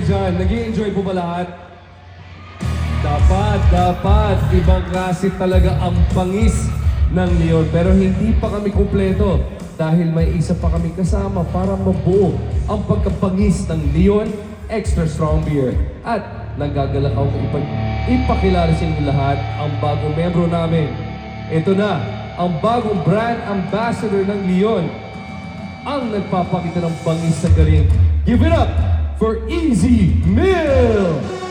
dyan? Nag-i-enjoy po ba lahat? Dapat. Ibang klase talaga ang pangis ng Leon. Pero hindi pa kami kumpleto dahil may isa pa kami kasama para mabuo ang pagkapangis ng Leon Extra Strong Beer. At nagagalak ako ipakilala sa inyo lahat ang bagong membro namin. Ito na, ang bagong brand ambassador ng Leon. Ang nagpapakita ng bangis sa galing. Give it up for Easy Mill!